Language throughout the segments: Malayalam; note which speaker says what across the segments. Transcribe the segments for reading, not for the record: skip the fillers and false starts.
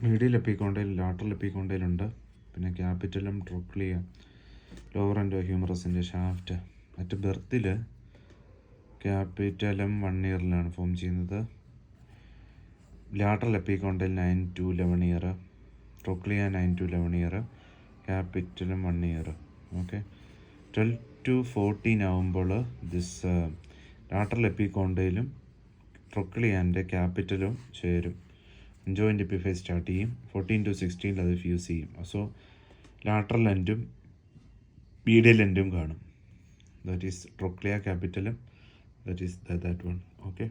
Speaker 1: മീഡിയൽ എപ്പിക്കോണ്ടയിൽ, ലാറ്ററൽ എപ്പിക്കോണ്ടയിലുണ്ട്. പിന്നെ ക്യാപിറ്റലും ട്രോക്ലിയ, ലോവർ എൻഡോ ഹ്യൂമറസിൻ്റെ ഷാഫ്റ്റ്. അറ്റ് ബെർത്തിൽ ക്യാപിറ്റലും 1 ഇയറിലാണ് ഫോം ചെയ്യുന്നത്. ലാറ്ററൽ എപ്പിക്കോണ്ടയിൽ 9 to 11 year, trochlea 9 to 11 year, capitulum 1 year. Okay, 12 to 14 ആകുമ്പോൾ ദിസ് ലാറ്ററൽ എപ്പിക്കോണ്ടയിലും ട്രോക്ലിയാൻ്റെ ക്യാപിറ്റലും ചേരും. ജോയിൻ്റ് എപ്പിഫൈസ് സ്റ്റാർട്ട് ചെയ്യും. 14 to 16 അത് ഫ്യൂസ് ചെയ്യും. സോ ലാറ്ററൽ എൻഡും മീഡിയൽ എൻഡും കാണും. That is trochlea capitulum, that is that one. Okay,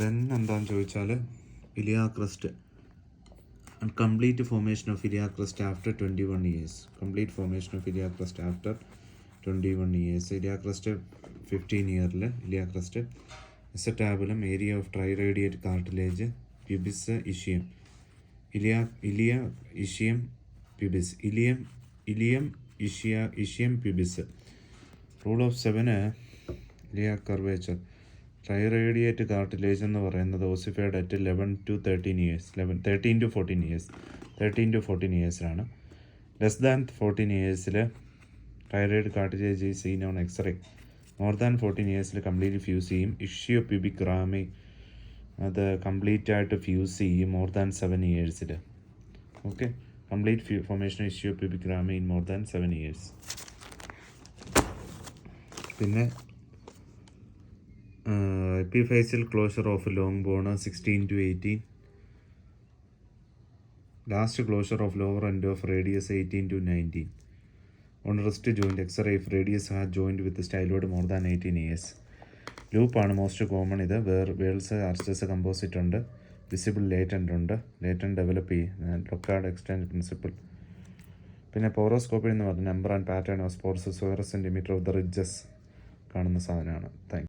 Speaker 1: then എന്താണെന്ന് ചോദിച്ചാൽ iliac crest, complete formation of iliac crest after 21 years. Complete formation of iliac crest after 21 years. Iliac crest 15 ഇയറിൽ iliac crest acetabulum, area of triradiate cartilage, pubis, ischium. Ilia ischium pubis, ilium ischium pubis. Rule of 7 iliac curvature. Triradiate cartilage എന്ന് പറയുന്നത് ossified at 11 to 13 years, 13 to 14 years, 13 to 14 ഇയേഴ്സിലാണ്. ലെസ് ദാൻ 14 ഇയേഴ്സിൽ triradiate cartilage is seen on X-ray. More than 14 ഇയേഴ്സിൽ കംപ്ലീറ്റ് ഫ്യൂസ് ചെയ്യും. ഇഷ്യോ പ്യൂബിക് റാമി അത് കംപ്ലീറ്റ് ആയിട്ട് ഫ്യൂസ് ചെയ്യും മോർ ദാൻ 7 ഇയേഴ്സിൽ. Okay, complete formation ischiopubic rami in more than 7 years. പിന്നെ എപ്പിഫൈസിൽ closure of long bone 16 to 18. Last closure of lower end of radius 18 to 19. On wrist joint X-ray if radius has joint with styloid more than 18 years. ലൂപ്പാണ് മോസ്റ്റ് കോമൺ. ഇത് വേൾസ് ആർച്ചസ് കമ്പോസിറ്റ് ഉണ്ട്, വിസിബിൾ ലേറ്റൻ്റ് ഉണ്ട്, ലേറ്റൻ്റ് ഡെവലപ്പ് ചെയ്യും, ലൊക്കാർഡ് എക്സ്റ്റെൻഡ് പ്രിൻസിപ്പിൾ. പിന്നെ പോറോസ്കോപ്പി എന്ന് പറഞ്ഞ number and pattern of pores square centimetre of the ridges കാണുന്ന സാധനമാണ്. Thank U.